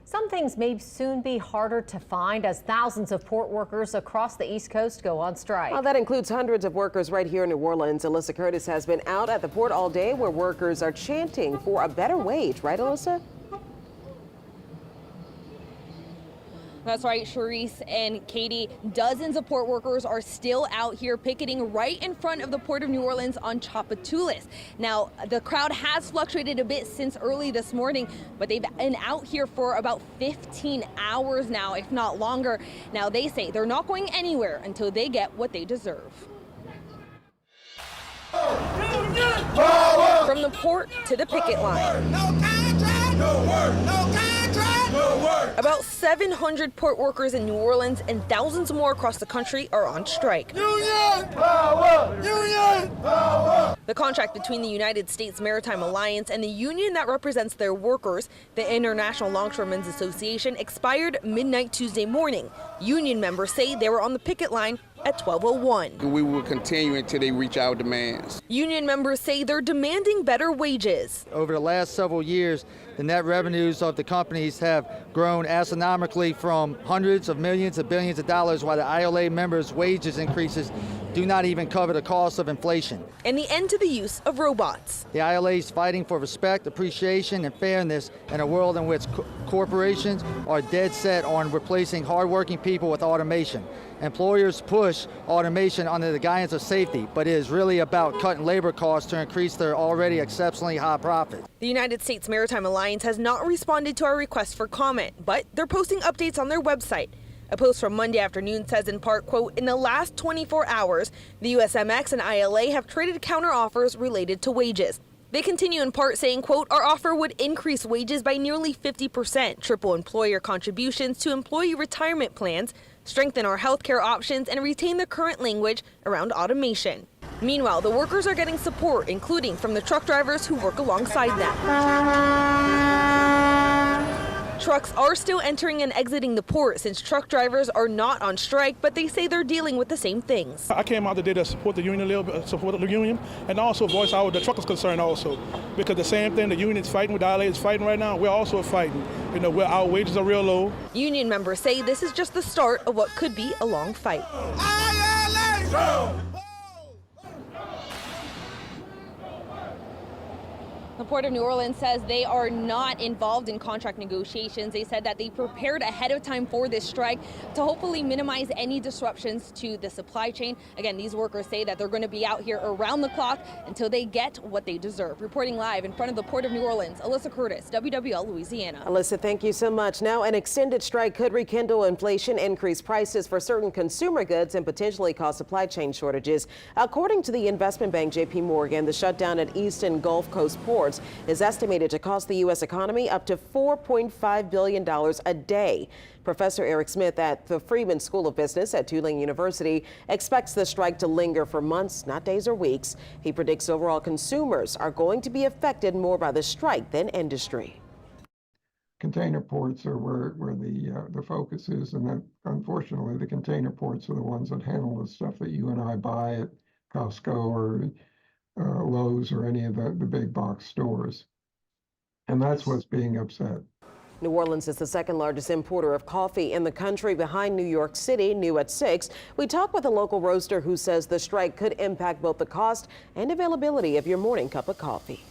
Some things may soon be harder to find as thousands of port workers across the East Coast go on strike. Well, that includes hundreds of workers right here in New Orleans. Alyssa Curtis has been out at the port all day where workers are chanting for a better wage. Right, Alyssa? That's right, Charisse and Katie. Dozens of port workers are still out here picketing right in front of the Port of New Orleans on Tchoupitoulas. Now, the crowd has fluctuated a bit since early this morning, but they've been out here for about 15 hours now, if not longer. Now, they say they're not going anywhere until they get what they deserve. From the port to the picket line. No contract, no work, no contract, no work. About 700 port workers in New Orleans and thousands more across the country are on strike. Union power! Union power! The contract between the United States Maritime Alliance and the union that represents their workers, the International Longshoremen's Association, expired midnight Tuesday morning. Union members say they were on the picket line at 12:01. We will continue until they reach our demands. Union members say they're demanding better wages. Over the last several years, the net revenues of the companies have grown astronomically from hundreds of millions to billions of dollars, while the ILA members' wages increases do not even cover the cost of inflation. And the end to the use of robots. The ILA is fighting for respect, appreciation, and fairness in a world in which corporations are dead set on replacing hardworking people with automation. Employers push automation under the guidance of safety, but it is really about cutting labor costs to increase their already exceptionally high profits. The United States Maritime Alliance has not responded to our request for comment, but they're posting updates on their website. A post from Monday afternoon says in part, quote, in the last 24 hours, the USMX and ILA have traded counteroffers related to wages. They continue in part saying, quote, our offer would increase wages by nearly 50%, triple employer contributions to employee retirement plans, strengthen our healthcare options, and retain the current language around automation. Meanwhile, the workers are getting support, including from the truck drivers who work alongside them. Trucks are still entering and exiting the port since truck drivers are not on strike, but they say they're dealing with the same things. I came out today to support the union a little bit, and also voice out the truckers' concern also, because the same thing the union's fighting with, the ILA is fighting right now, we're also fighting. You know, our wages are real low. Union members say this is just the start of what could be a long fight. ILA! The Port of New Orleans says they are not involved in contract negotiations. They said that they prepared ahead of time for this strike to hopefully minimize any disruptions to the supply chain. Again, these workers say that they're going to be out here around the clock until they get what they deserve. Reporting live in front of the Port of New Orleans, Alyssa Curtis, WWL Louisiana. Alyssa, thank you so much. Now, an extended strike could rekindle inflation, increase prices for certain consumer goods, and potentially cause supply chain shortages. According to the investment bank JP Morgan, the shutdown at East and Gulf Coast ports is estimated to cost the U.S. economy up to $4.5 billion a day. Professor Eric Smith at the Freeman School of Business at Tulane University expects the strike to linger for months, not days or weeks. He predicts overall consumers are going to be affected more by the strike than industry. Container ports are where the focus is, and then unfortunately the container ports are the ones that handle the stuff that you and I buy at Costco or Lowe's or any of the big box stores. And that's what's being upset. New Orleans is the second largest importer of coffee in the country behind New York City, new at 6. We talked with a local roaster who says the strike could impact both the cost and availability of your morning cup of coffee.